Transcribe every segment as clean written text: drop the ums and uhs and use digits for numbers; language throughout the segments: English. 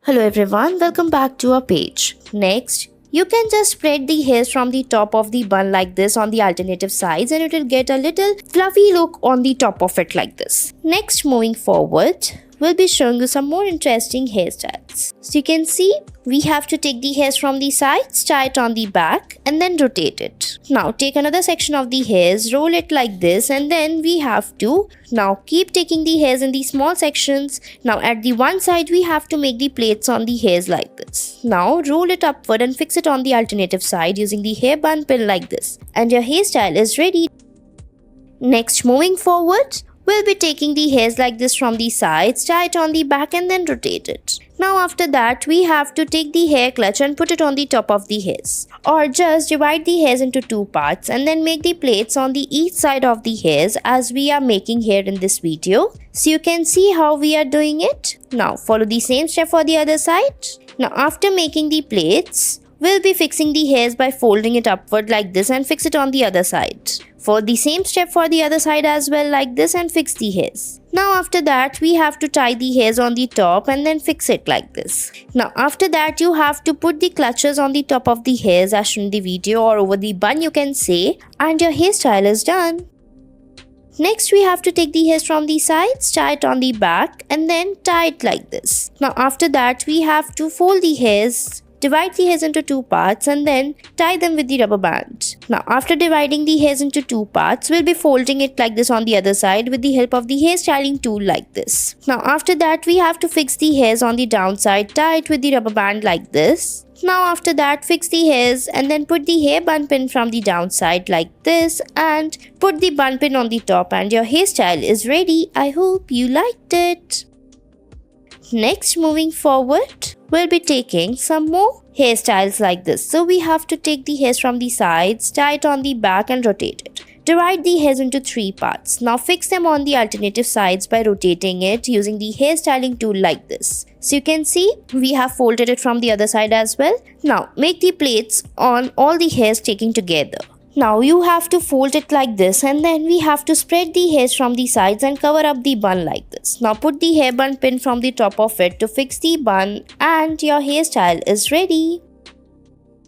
Hello everyone, welcome back to our page. Next, you can just spread the hairs from the top of the bun like this on the alternative sides and it will get a little fluffy look on the top of it like this. Next, moving forward, we'll be showing you some more interesting hairstyles. So you can see we have to take the hairs from the sides, tie it on the back and then rotate it. Now take another section of the hairs, roll it like this and then we have to now keep taking the hairs in the small sections. Now at the one side we have to make the plaits on the hairs like this. Now roll it upward and fix it on the alternative side using the hair bun pin like this. And your hairstyle is ready. Next, moving forward, we'll be taking the hairs like this from the sides, tie it on the back and then rotate it. Now after that, we have to take the hair clutch and put it on the top of the hairs. Or just divide the hairs into two parts and then make the plaits on the each side of the hairs as we are making here in this video. So you can see how we are doing it. Now follow the same step for the other side. Now after making the plaits, we'll be fixing the hairs by folding it upward like this and fix it on the other side. For the same step for the other side as well like this and fix the hairs. Now after that we have to tie the hairs on the top and then fix it like this. Now after that you have to put the clutches on the top of the hairs as shown in the video or over the bun you can say, and your hairstyle is done. Next we have to take the hairs from the sides, tie it on the back and then tie it like this. Now after that we have to fold the hairs, divide the hairs into two parts and then tie them with the rubber band. Now after dividing the hairs into two parts, we'll be folding it like this on the other side with the help of the hairstyling tool like this. Now after that we have to fix the hairs on the downside, tie it with the rubber band like this. Now after that fix the hairs and then put the hair bun pin from the downside like this and put the bun pin on the top and your hairstyle is ready. I hope you liked it. Next, moving forward, we'll be taking some more hairstyles like this. So we have to take the hairs from the sides, tie it on the back and rotate it. Divide the hairs into three parts. Now fix them on the alternative sides by rotating it using the hairstyling tool like this. So you can see we have folded it from the other side as well. Now make the plaits on all the hairs taken together. Now you have to fold it like this and then we have to spread the hairs from the sides and cover up the bun like this. Now put the hair bun pin from the top of it to fix the bun and your hairstyle is ready.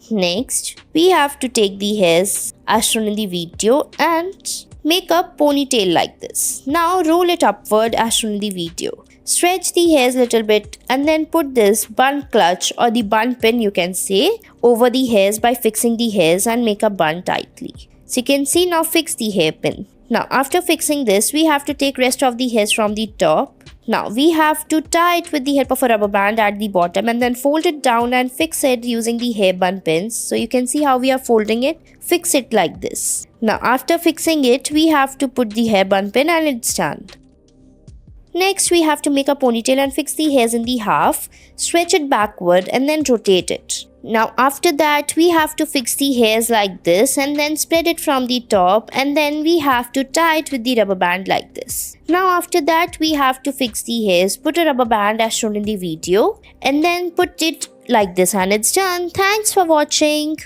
Next, we have to take the hairs as shown in the video and make a ponytail like this. Now roll it upward as shown in the video. Stretch the hairs a little bit and then put this bun clutch or the bun pin you can say over the hairs by fixing the hairs and make a bun tightly. So you can see now fix the hairpin. Now after fixing this we have to take rest of the hairs from the top. Now we have to tie it with the help of a rubber band at the bottom and then fold it down and fix it using the hair bun pins. So you can see how we are folding it. Fix it like this. Now after fixing it we have to put the hair bun pin and it's done. Next, we have to make a ponytail and fix the hairs in the half, stretch it backward and then rotate it. Now after that, we have to fix the hairs like this and then spread it from the top and then we have to tie it with the rubber band like this. Now after that, we have to fix the hairs, put a rubber band as shown in the video and then put it like this and it's done. Thanks for watching.